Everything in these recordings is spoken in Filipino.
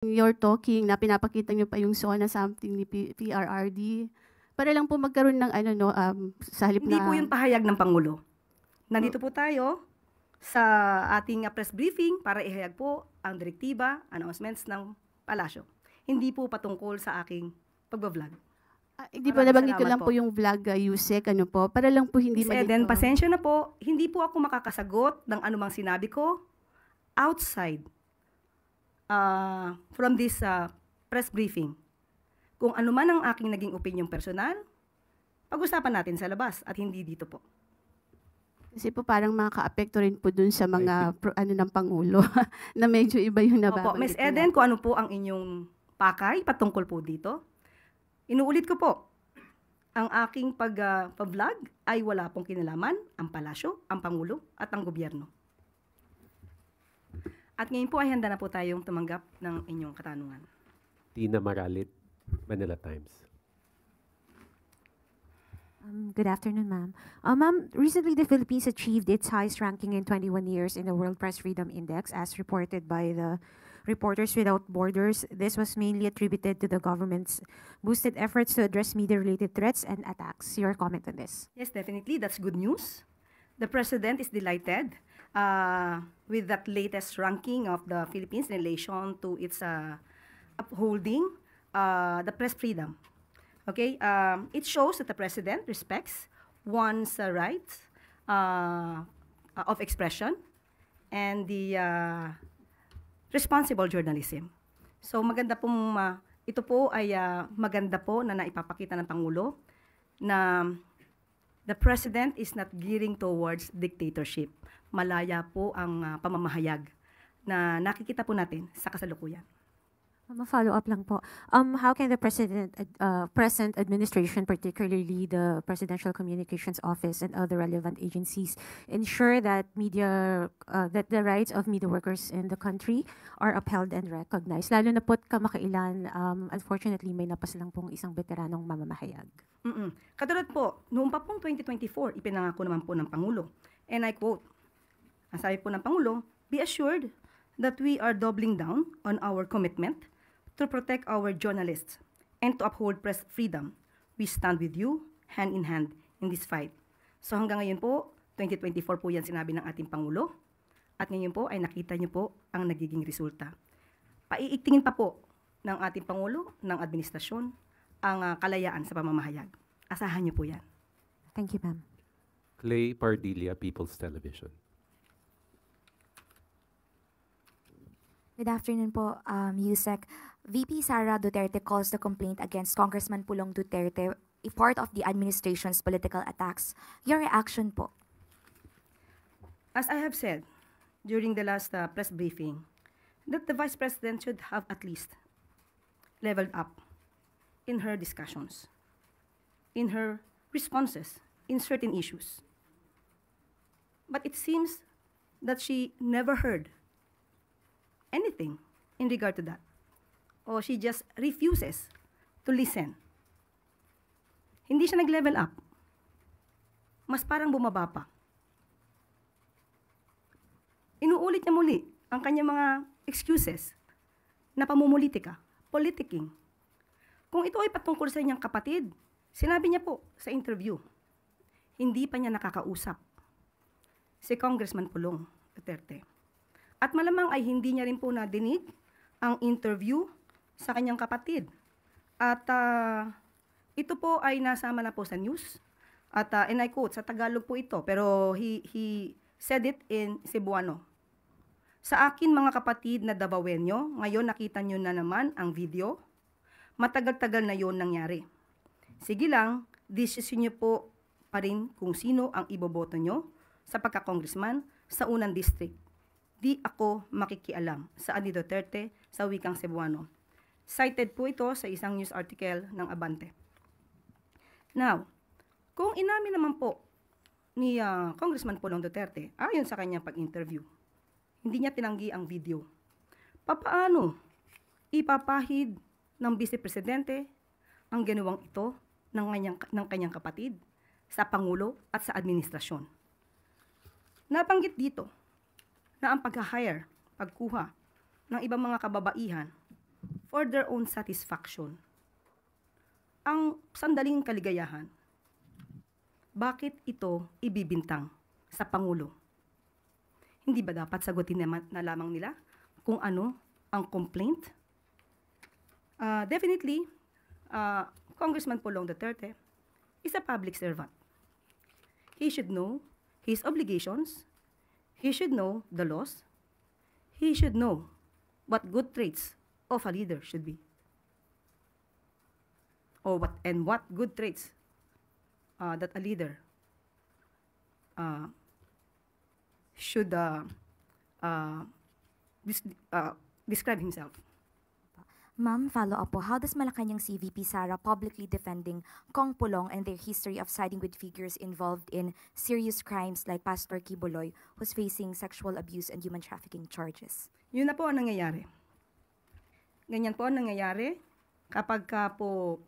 you're talking na pinapakita niyo pa yung SONA something ni PRRD para lang po magkaroon ng sa halip Hindi na po yung pahayag ng Pangulo. Nandito po tayo sa ating press briefing para ihayag po ang direktiba, announcements ng palasyo. Hindi po patungkol sa aking pagbablog. hindi po Maraming nabanggit ko salamat lang po yung vlog Yusek para lang po hindi Miss malito. Eden, pasensya na po, hindi po ako makakasagot ng anumang sinabi ko outside from this press briefing. Kung ano man ang aking naging opinion personal, pag-usapan natin sa labas at hindi dito po. Kasi po parang makaka-apekto rin po dun sa mga ng Pangulo na medyo iba yung Opo, nababanggit Miss nila. Eden, kung ano po ang inyong pakay patungkol po dito, inuulit ko po, ang aking pag-vlog ay wala pong kinalaman ang palasyo, ang Pangulo at ang gobyerno. At ngayon po ay handa na po tayong tumanggap ng inyong katanungan. Tina Maralit, Manila Times. Good afternoon, ma'am. Ma'am, recently the Philippines achieved its highest ranking in 21 years in the World Press Freedom Index, as reported by the Reporters Without Borders. This was mainly attributed to the government's boosted efforts to address media-related threats and attacks. Your comment on this? Yes, definitely. That's good news. The President is delighted with that latest ranking of the Philippines in relation to its upholding the press freedom. Okay, it shows that the President respects one's rights of expression and the responsible journalism. So maganda pong, ito po ay maganda po na naipapakita ng Pangulo na the President is not gearing towards dictatorship. Malaya po ang pamamahayag na nakikita po natin sa kasalukuyan. Ma-follow up lang po. How can the present administration, particularly the Presidential Communications Office and other relevant agencies, ensure that that the rights of media workers in the country are upheld and recognized? Lalo na po't kamakailan, unfortunately, may napas lang pong isang veteranong mamamahayag. Katulad po, noong pa pong 2024, ipinangako naman po ng Pangulo. And I quote, ang sabi po ng Pangulo, "Be assured that we are doubling down on our commitment to protect our journalists and to uphold press freedom. We stand with you, hand in hand, in this fight." So hanggang ngayon po, 2024 po yan sinabi ng ating Pangulo. At ngayon po ay nakita niyo po ang nagiging resulta. Paiigtingin pa po ng ating Pangulo, ng administrasyon, ang kalayaan sa pamamahayag. Asahan niyo po yan. Thank you, ma'am. Clay Pardilla, People's Television. Good afternoon po, Yusek. VP Sara Duterte calls the complaint against Congressman Pulong Duterte a part of the administration's political attacks. Your reaction po? As I have said during the last press briefing, that the Vice President should have at least leveled up in her discussions, in her responses in certain issues. But it seems that she never heard anything in regard to that. Or she just refuses to listen. Hindi siya nag-level up. Mas parang bumaba pa. Inuulit niya muli ang kanyang mga excuses na pamumulitika, politicking. Kung ito ay patungkol sa inyong kapatid, sinabi niya po sa interview, hindi pa niya nakakausap si Congressman Pulong Duterte. At malamang ay hindi niya rin po nadinig ang interview sa kanyang kapatid. At ito po ay nasama na po sa news. At and I quote, sa Tagalog po ito, pero he said it in Cebuano. Sa akin mga kapatid na Davaoenyo, ngayon nakita nyo na naman ang video. Matagal-tagal na yon nangyari. Sige lang, decision nyo po pa rin kung sino ang iboboto nyo sa pagka-congressman sa unang district. Di ako makikialam sa Ani Duterte sa wikang Cebuano. Cited po ito sa isang news article ng Abante. Now, kung inamin naman po ni Congressman Pulong Duterte, ayon sa kanyang pag-interview, hindi niya tinanggi ang video. Papaano ipapahid ng Vice Presidente ang ginawang ito ng kanyang kapatid sa Pangulo at sa administrasyon? Nabanggit dito na ang pag-hire, pagkuha ng ibang mga kababaihan for their own satisfaction. Ang sandaling kaligayahan, bakit ito ibibintang sa Pangulo? Hindi ba dapat sagutin na lamang nila kung ano ang complaint? Definitely, Congressman Pulong Duterte is a public servant. He should know his obligations. He should know the laws. He should know what good traits of a leader should be. What good traits that a leader should describe himself. Ma'am, follow up po. How does Malacanang CVP Sara publicly defending Kong Pulong and their history of siding with figures involved in serious crimes like Pastor Kibuloy, who's facing sexual abuse and human trafficking charges? Yun na po ang nangyayari. Ganyan po ang nangyayari kapag ka po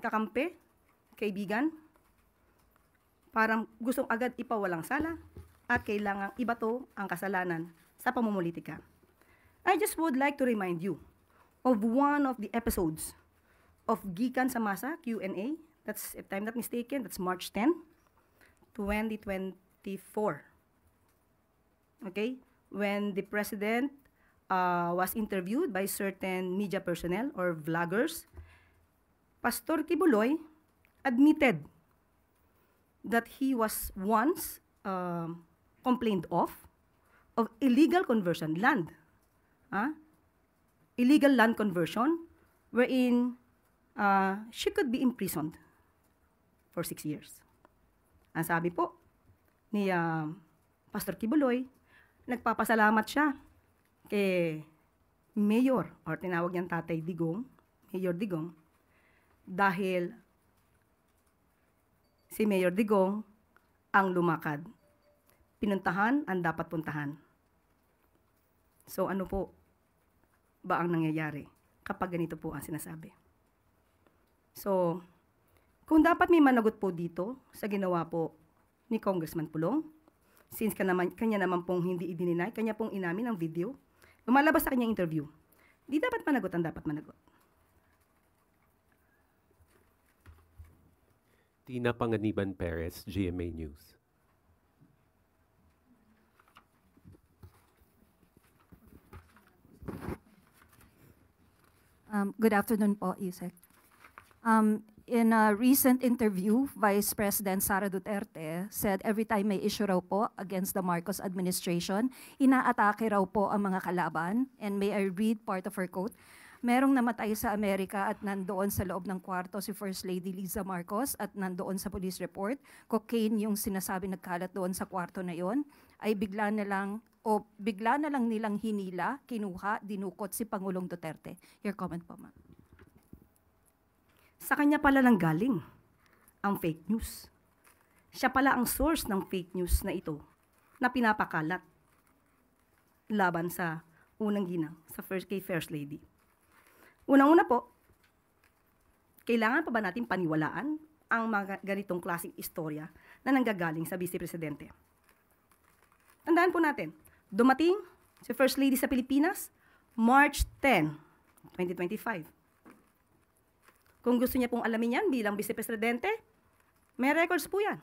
kakampi, kaibigan, parang gustong agad ipawalang sala at kailangang ibato ang kasalanan sa pamumulitika. I just would like to remind you of one of the episodes of Gikan sa Masa Q&A. That's, if I'm not mistaken, that's March 10, 2024. Okay? When the President was interviewed by certain media personnel or vloggers, Pastor Kibuloy admitted that he was once complained of illegal conversion land. Illegal land conversion wherein she could be imprisoned for 6 years. Ang sabi po ni Pastor Kibuloy, nagpapasalamat siya kay Mayor, or tinawag niyang Tatay Digong, Mayor Digong, dahil si Mayor Digong ang lumakad. Pinuntahan ang dapat puntahan. So ano po ba ang nangyayari kapag ganito po ang sinasabi? So, kung dapat may managot po dito sa ginawa po ni Congressman Pulong, since kanya naman pong hindi idininay, kanya pong inamin ang video, lumalabas sa kanyang interview, di dapat managot ang dapat managot. Tina Panganiban Perez, GMA News. Good afternoon po, Yusek. In a recent interview, Vice President Sara Duterte said every time may issue raw po against the Marcos administration, inaatake raw po ang mga kalaban. And may I read part of her quote? Merong namatay sa Amerika at nandoon sa loob ng kwarto si First Lady Liza Marcos at nandoon sa police report. Cocaine yung sinasabi nagkalat doon sa kwarto na yon, ay bigla na lang nilang hinila, kinuha, dinukot si Pangulong Duterte. Your comment po, ma'am. Sa kanya pala nang galing ang fake news. Siya pala ang source ng fake news na ito na pinapakalat laban sa unang ginang, kay First Lady. Unang-una po, kailangan pa ba natin paniwalaan ang mga ganitong klaseng istorya na nanggagaling sa Vice Presidente? Tandaan po natin, dumating si First Lady sa Pilipinas, March 10, 2025. Kung gusto niya pong alamin yan bilang Vice Presidente, may records po yan.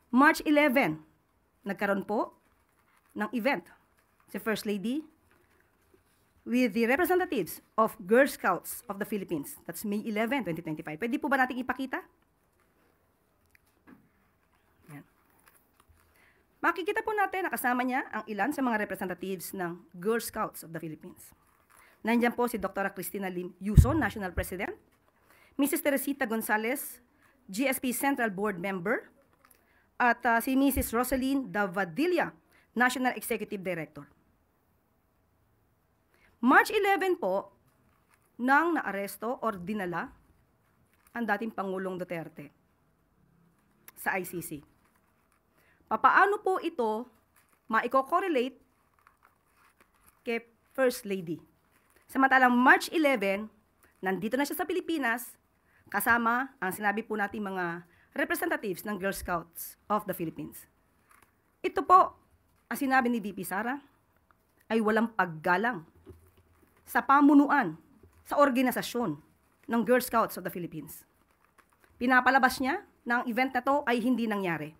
March 11, nagkaroon po ng event si First Lady with the representatives of Girl Scouts of the Philippines. That's May 11, 2025. Pwede po ba natin ipakita? Yan. Makikita po natin na kasama niya ang ilan sa mga representatives ng Girl Scouts of the Philippines. Nandiyan po si Dr. Cristina Lim Yuson, National President, Mrs. Teresita Gonzalez, GSP Central Board Member, at si Mrs. Rosaline Davadilla, National Executive Director. March 11 po, nang naaresto or dinala ang dating Pangulong Duterte sa ICC. Papaano po ito maiko-correlate kay First Lady? Samantalang March 11, nandito na siya sa Pilipinas, kasama ang sinabi po natin mga representatives ng Girl Scouts of the Philippines. Ito po, ang sinabi ni VP Sara, ay walang paggalang sa pamunuan, sa organisasyon ng Girl Scouts of the Philippines. Pinapalabas niya na ang event na to ay hindi nangyari.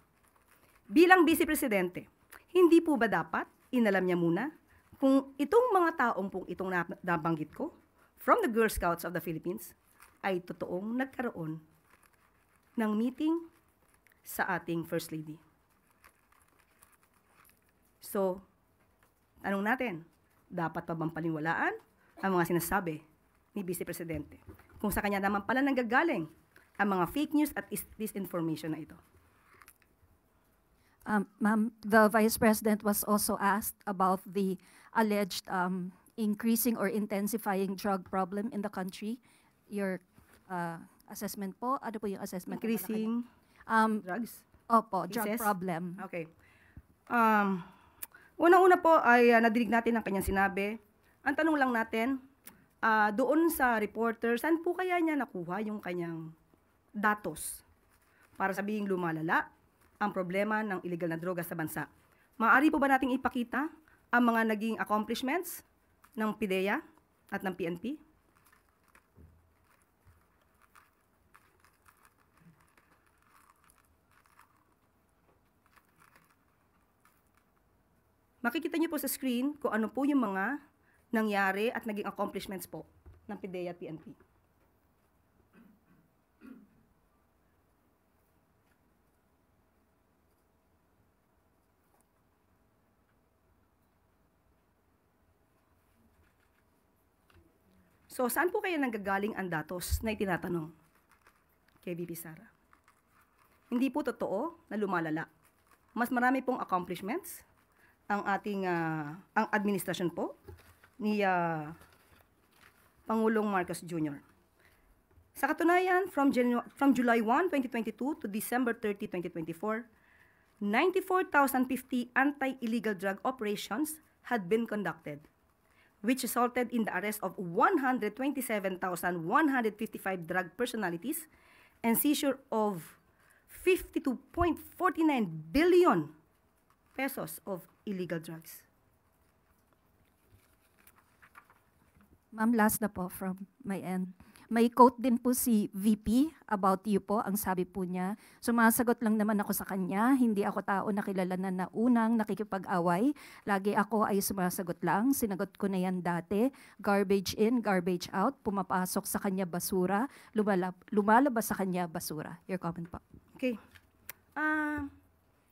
Bilang Vice Presidente, hindi po ba dapat inalam niya muna kung itong mga taong pong itong nabanggit ko from the Girl Scouts of the Philippines ay totoong nagkaroon ng meeting sa ating First Lady? So, tanong natin, dapat pa bang paniwalaan ang mga sinasabi ni Vice Presidente kung sa kanya naman pala nanggagaling ang mga fake news at disinformation na ito? Ma'am, the Vice President was also asked about the alleged increasing or intensifying drug problem in the country. Your assessment po, ano po yung assessment? Increasing drugs? Opo, drug cases? problem. Okay. Unang-una po ay nadinig natin ang kanyang sinabi. Ang tanong lang natin, doon sa reporter, saan po kaya niya nakuha yung kanyang datos para sabihing lumalala ang problema ng illegal na droga sa bansa? Maaari po ba nating ipakita ang mga naging accomplishments ng PIDEA at ng PNP? Makikita niyo po sa screen kung ano po yung mga nangyari at naging accomplishments po ng PIDEA at PNP. So, saan po kaya nanggagaling ang datos na itinatanong kay VP Sara? Hindi po totoo na lumalala. Mas marami pong accomplishments ang ating ang administrasyon po ni Pangulong Marcos Jr. Sa katunayan, from July 1, 2022 to December 30, 2024, 94,050 anti-illegal drug operations had been conducted, which resulted in the arrest of 127,155 drug personalities and seizure of 52.49 billion pesos of illegal drugs. Ma'am, last na po from my end. May quote din po si VP about you po. Ang sabi po niya, sumasagot lang naman ako sa kanya. Hindi ako tao na kilala na unang nakikipag-away. Lagi ako ay sumasagot lang. Sinagot ko na yan dati. Garbage in, garbage out. Pumapasok sa kanya basura. Lumalabas sa kanya basura. Your comment po. Okay.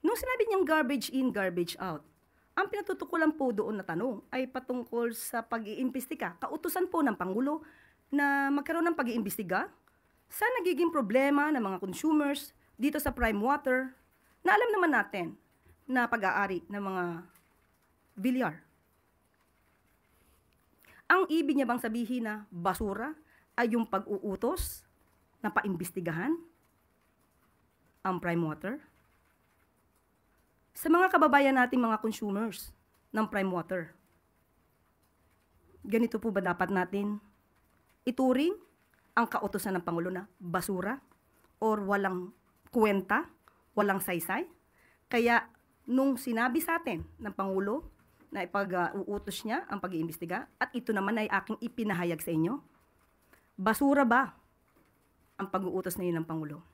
Nung sinabi niyang garbage in, garbage out, ang pinatutukulan po doon na tanong ay patungkol sa pag-iimbestiga. Kautusan po ng Pangulo na magkaroon ng pag-iimbestiga sa nagiging problema ng mga consumers dito sa Prime Water na alam naman natin na pag-aari ng mga bilyar. Ang ibig niya bang sabihin na basura ay yung pag-uutos na paimbestigahan ang Prime Water? Sa mga kababayan nating mga consumers ng Prime Water, ganito po ba dapat natin ituring ang kautusan ng Pangulo na basura or walang kwenta, walang saysay? Kaya nung sinabi sa atin ng Pangulo na ipag-uutos niya ang pag-iimbestiga at ito naman ay aking ipinahayag sa inyo, basura ba ang pag-uutos na yun ng Pangulo?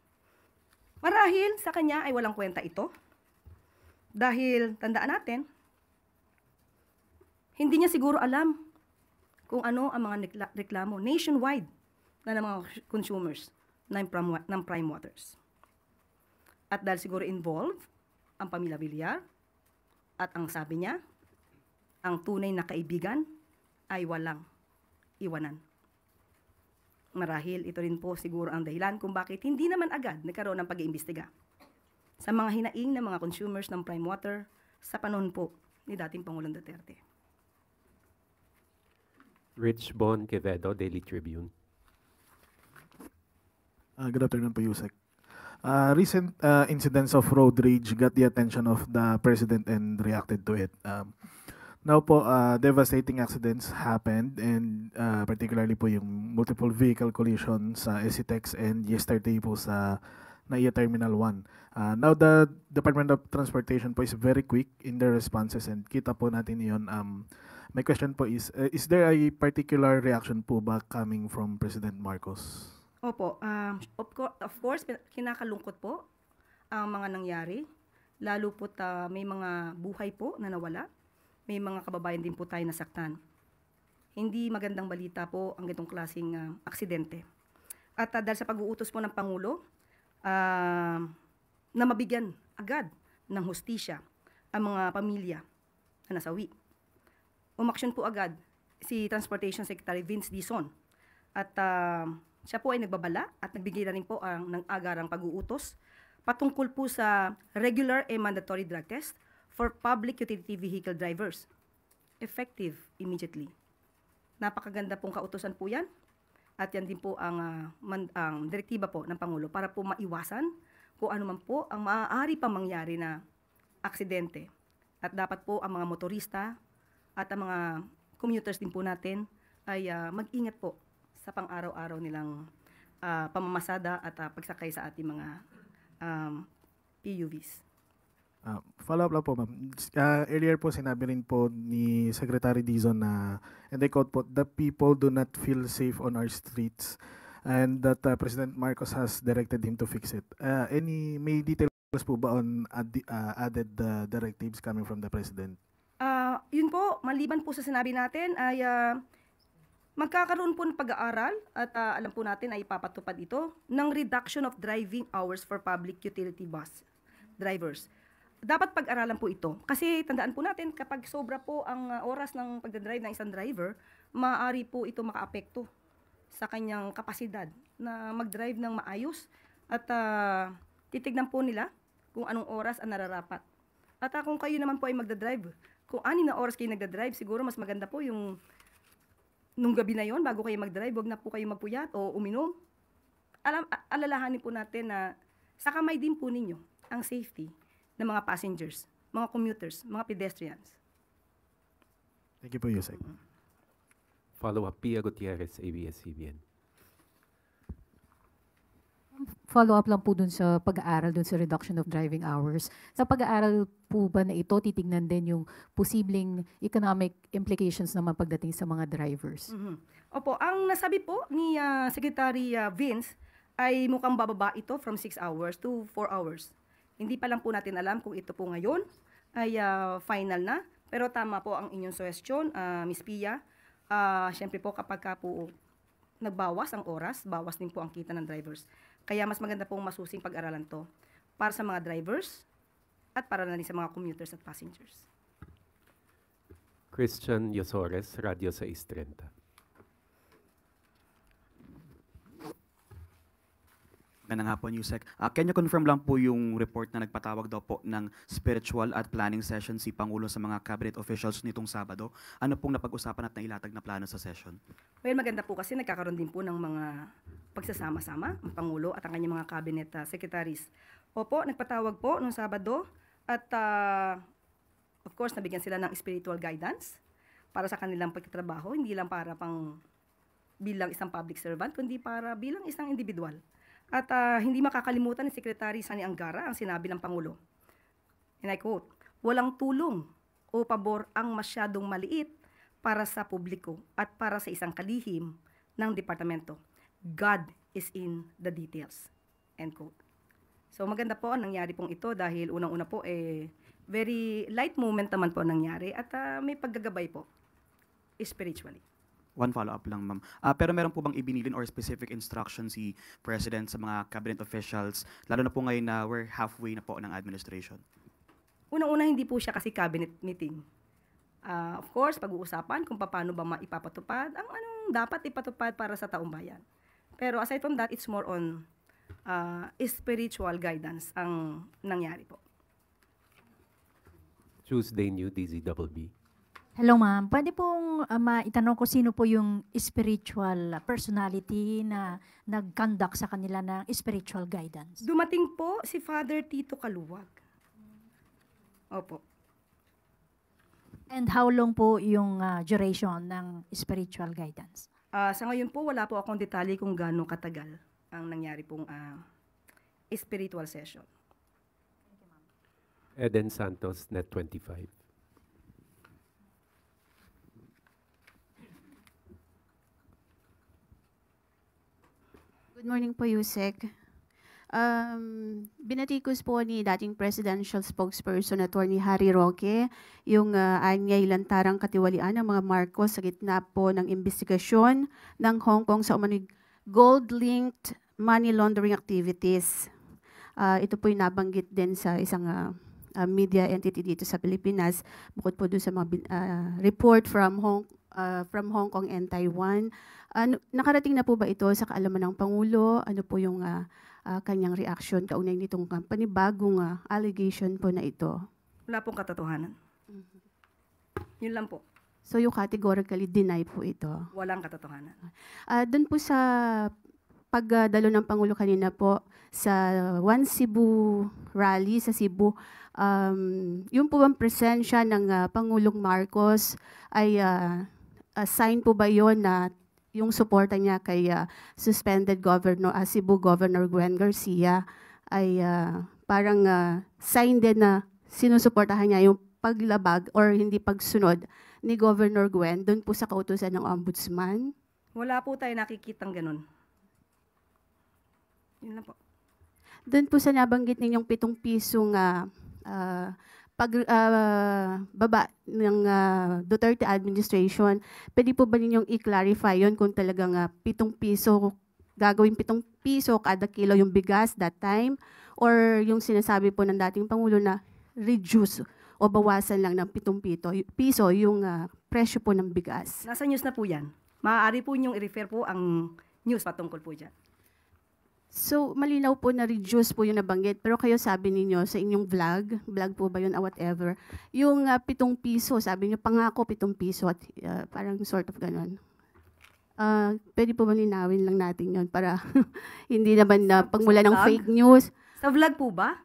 Marahil sa kanya ay walang kwenta ito. Dahil, tandaan natin, hindi niya siguro alam kung ano ang mga reklamo nationwide na ng mga consumers ng Prime Waters. At dahil siguro involved ang pamilya Villar, at ang sabi niya, ang tunay na kaibigan ay walang iwanan. Marahil ito rin po siguro ang dahilan kung bakit hindi naman agad nagkaroon ng pag-iimbestiga sa mga hinaing ng mga consumers ng Prime Water sa panahon po ni dating Pangulong Duterte. Rich Bon Quevedo, Daily Tribune. Good afternoon po, Yusek. Recent incidents of road rage got the attention of the President and reacted to it. Now po, devastating accidents happened and particularly po yung multiple vehicle collision sa SCTEX and yesterday po sa NAIA Terminal 1. Now, the Department of Transportation po is very quick in their responses and kita po natin yun. My question po is there a particular reaction po ba coming from President Marcos? Opo, of course, kinakalungkot po ang mga nangyari. Lalo po may mga buhay po na nawala. May mga kababayan din po tayo nasaktan. Hindi magandang balita po ang ganitong klaseng aksidente. At dahil sa pag-uutos po ng Pangulo, na mabigyan agad ng hustisya ang mga pamilya na nasawi. Umaksyon po agad si Transportation Secretary Vince Dizon. At siya po ay nagbabala at nagbigay na rin po ng agarang pag-uutos patungkol po sa regular and mandatory drug test for public utility vehicle drivers. Effective immediately. Napakaganda pong kautusan po yan. At yan din po ang direktiba po ng Pangulo para po maiwasan kung ano man po ang maaari pang mangyari na aksidente. At dapat po ang mga motorista at ang mga commuters din po natin ay mag-ingat po sa pang-araw-araw nilang pamamasada at pagsakay sa ating mga PUVs. Follow up lang po, ma'am. Earlier po sinabi rin po ni Secretary Dizon na, and I quote po, the people do not feel safe on our streets and that President Marcos has directed him to fix it. May details po ba on added directives coming from the President? Yun po, maliban po sa sinabi natin ay magkakaroon po ng pag-aaral at alam po natin ay ipapatupad ito ng reduction of driving hours for public utility bus drivers. Dapat pag-aralan po ito. Kasi tandaan po natin, kapag sobra po ang oras ng pagdadrive ng isang driver, maaari po ito makaapekto sa kanyang kapasidad na mag-drive ng maayos at titignan po nila kung anong oras ang nararapat. At kung kayo naman po ay magdadrive, kung 6 na oras kayo nagdadrive, siguro mas maganda po yung nung gabi na yon bago kayo mag-drive, wag na po kayo magpuyat o uminom. Alalahanin po natin na sa kamay din po ninyo ang safety ng mga passengers, mga commuters, mga pedestrians. Thank you po, Yusek. Follow-up, Pia Gutierrez, ABS-CBN. Follow-up lang po dun sa pag-aaral dun sa reduction of driving hours. Sa pag-aaral po ba na ito, titignan din yung posibleng economic implications naman pagdating sa mga drivers? Opo, ang nasabi po ni Secretary Vince ay mukhang bababa ito from 6 hours to 4 hours. Hindi pa lang po natin alam kung ito po ngayon ay final na. Pero tama po ang inyong suggestion, Ms. Pia. Siyempre po kapag po nagbawas ang oras, bawas din po ang kita ng drivers. Kaya mas maganda pong masusing pag-aralan to para sa mga drivers at para na rin sa mga commuters at passengers. Christian Yosores, Radyo 630. Magandang hapon, Yusek. Can you confirm lang po yung report na nagpatawag daw po ng spiritual at planning session si Pangulo sa mga cabinet officials nitong Sabado? Ano pong napag-usapan at nailatag na plano sa session? Well, maganda po kasi nagkakaroon din po ng mga pagsasama-sama ang Pangulo at ang kanyang mga cabinet secretaries. Opo, nagpatawag po noong Sabado at of course, nabigyan sila ng spiritual guidance para sa kanilang pagtatrabaho, hindi lang para pang bilang isang public servant, kundi para bilang isang individual. At hindi makakalimutan ni Secretary Sani Angara ang sinabi ng Pangulo. And I quote, "Walang tulong o pabor ang masyadong maliit para sa publiko at para sa isang kalihim ng departamento. God is in the details." End quote. So maganda po ang nangyari pong ito dahil unang-una po very light moment naman po ang nangyari at may paggagabay po spiritually. One follow-up lang, ma'am. Pero meron po bang ibinilin or specific instruction si President sa mga cabinet officials, lalo na po ngayon na we're halfway na po ng administration? Unang-una, hindi po siya kasi cabinet meeting. Of course, pag-uusapan kung paano ba maipapatupad ang anong dapat ipatupad para sa taong bayan. Pero aside from that, it's more on spiritual guidance ang nangyari po. Tuesday New DZBB. Hello ma'am, pwede pong maitanong ko sino po yung spiritual personality na nag-conduct sa kanila ng spiritual guidance? Dumating po si Father Tito Kaluwag. Opo. And how long po yung duration ng spiritual guidance? Sa ngayon po, wala po akong detalye kung gaano katagal ang nangyari pong spiritual session. Eden Santos, Net 25. Good morning po, Yusek. Binatikos po ni dating presidential spokesperson Attorney Harry Roque yung anyay lantarang katiwalian ng mga Marcos sa gitna po ng investigasyon ng Hong Kong sa umano'y gold-linked money laundering activities. Ito po yung nabanggit din sa isang media entity dito sa Pilipinas, bukod po doon sa mga report from Hong Kong and Taiwan. Nakarating na po ba ito sa kaalaman ng Pangulo? Ano po yung kanyang reaction kaugnay nitong panibagong allegation po na ito? Wala pong katotohanan. Yun lang po. So you categorically deny po ito? Walang katotohanan. Doon po sa pagdalo ng Pangulo kanina po sa One Cebu rally sa Cebu, yung po bang presensya ng Pangulong Marcos ay sign po ba yon na yung suporta niya kay suspended governor, Cebu Governor Gwen Garcia ay parang sign din na sinusuportahan niya yung paglabag or hindi pagsunod ni Governor Gwen doon po sa kautusan ng Ombudsman? Wala po tayo nakikitang ganun. Yun lang po. Doon po sa nabanggit ninyong 7 pisong baba ng Duterte administration, pwede po ba ninyong i-clarify yon kung talagang 7 piso, gagawin 7 piso kada kilo yung bigas that time, or yung sinasabi po ng dating Pangulo na reduce o bawasan lang ng 7 piso yung presyo po ng bigas? Nasa news na po yan. Maaari po ninyong i-refer po ang news patungkol po dyan. So, malinaw po na reduce po yung nabanggit. Pero kayo sabi ninyo sa inyong vlog po ba yun or whatever, yung 7 piso, sabi niyo pangako 7 piso at parang sort of ganon. Pwede po ba linawin lang natin yun para hindi naman na pagmula ng fake news? Sa vlog po ba?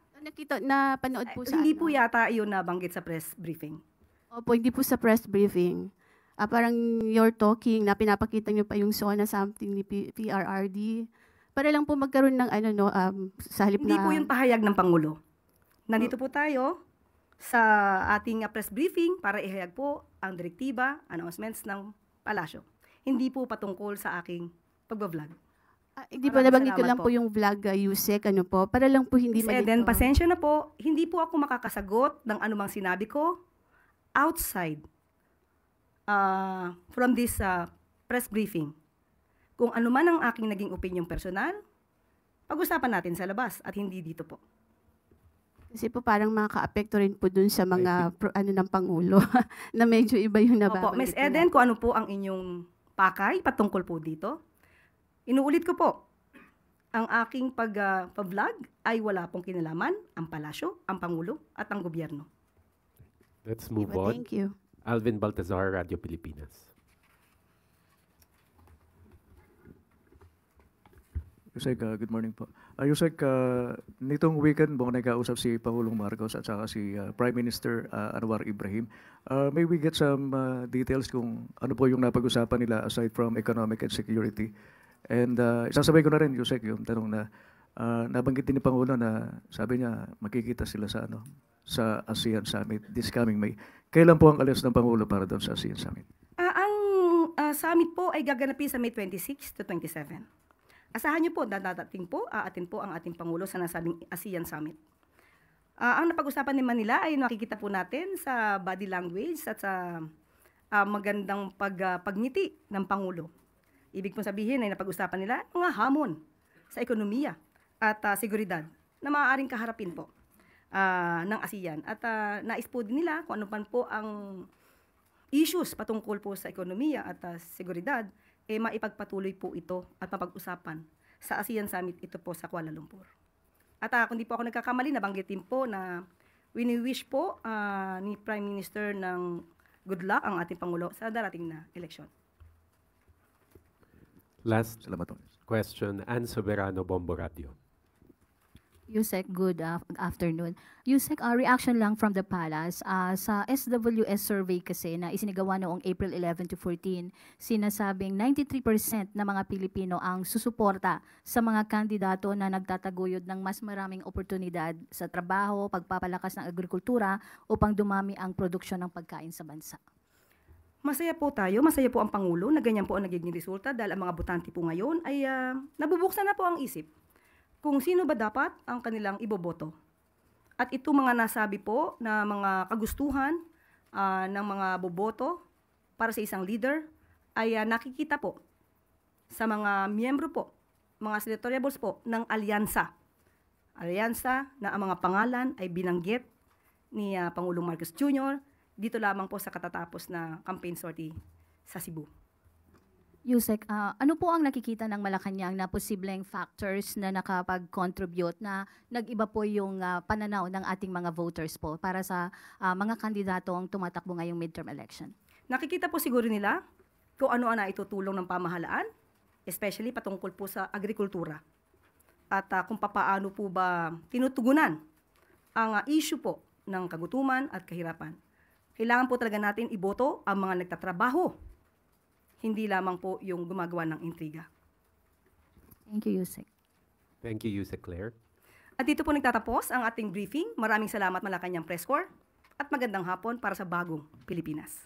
Napanood po sa Hindi po yata yun nabanggit sa press briefing. Opo, hindi po sa press briefing. Parang you're talking na pinapakita niyo pa yung SONA something ni PRRD. Para lang po magkaroon ng sa halip Hindi na... po yung pahayag ng Pangulo. Nandito po tayo sa ating press briefing para ihayag po ang direktiba, announcements ng palasyo. Hindi po patungkol sa aking pagbablog. Hindi po, nabanggit ko lang po yung vlog, Yusek, para lang po hindi Miss Eden, pasensya na po, hindi po ako makakasagot ng anumang sinabi ko outside from this press briefing. Kung ano man ang aking naging opinyong personal, pag-usapan natin sa labas at hindi dito po. Kasi po parang makaka-apekto rin po dun sa mga ng Pangulo na medyo iba yung nababanggit. Opo, Ms. Eden, kung ano po ang inyong pakay patungkol po dito, inuulit ko po, ang aking pag-vlog ay wala pong kinalaman ang palasyo, ang Pangulo at ang gobyerno. Let's move on. Thank you. Alvin Baltazar, Radio Pilipinas. Yusek, good morning po. Yusek, nitong weekend mo nagkausap si Pangulong Marcos at saka si Prime Minister Anwar Ibrahim. May we get some details kung ano po yung napag-usapan nila aside from economic and security? And isasabay ko na rin, Yusek, yung tanong na nabanggit din ni Pangulo na sabi niya makikita sila sa ASEAN Summit this coming May. Kailan po ang alis ng Pangulo para doon sa ASEAN Summit? Ang summit po ay gaganapin sa May 26 to 27. Asahan niyo po, dadating po, aatin po ang ating Pangulo sa nasabing ASEAN Summit. Ang napag-usapan naman nila ay nakikita po natin sa body language at sa magandang pagngiti ng Pangulo. Ibig pong sabihin ay napag-usapan nila mga hamon sa ekonomiya at seguridad na maaaring kaharapin po ng ASEAN. At nais po din nila kung ano man po ang issues patungkol po sa ekonomiya at seguridad, maipagpatuloy po ito at mapag-usapan sa ASEAN Summit ito po sa Kuala Lumpur. At kung di po ako nagkakamali, nabanggitin po na wini-wish po ni Prime Minister ng good luck ang ating Pangulo sa darating na eleksyon. Last question, Ann Soberano, Bombo Radio. Yusek, good afternoon. Yusek, reaction lang from the palace. Sa SWS survey kasi na isinigawa noong April 11 to 14, sinasabing 93% na mga Pilipino ang susuporta sa mga kandidato na nagtataguyod ng mas maraming oportunidad sa trabaho, pagpapalakas ng agrikultura upang dumami ang produksyon ng pagkain sa bansa. Masaya po tayo, masaya po ang Pangulo na ganyan po ang nagiging resulta dahil ang mga botante po ngayon ay nabubuksan na po ang isip kung sino ba dapat ang kanilang iboboto. At ito mga nasabi po na mga kagustuhan ng mga boboto para sa isang leader ay nakikita po sa mga miyembro po, mga senatoriables po ng alyansa. Alyansa na ang mga pangalan ay binanggit ni Pangulong Marcos Jr. dito lamang po sa katatapos na campaign sortie sa Cebu. Yusek, ano po ang nakikita ng Malacanang na posibleng factors na nakapag-contribute na nag-iba po yung pananaw ng ating mga voters po para sa mga kandidatong tumatakbo ngayong midterm election? Nakikita po siguro nila kung ano ang naitutulong ng pamahalaan, especially patungkol po sa agrikultura. At kung papaano po ba tinutugunan ang issue po ng kagutuman at kahirapan. Kailangan po talaga natin iboto ang mga nagtatrabaho, hindi lamang po yung gumagawa ng intriga. Thank you, Yusek. Thank you, Yusek Claire. At dito po nagtatapos ang ating briefing. Maraming salamat Malacanang Press Corps at magandang hapon para sa bagong Pilipinas.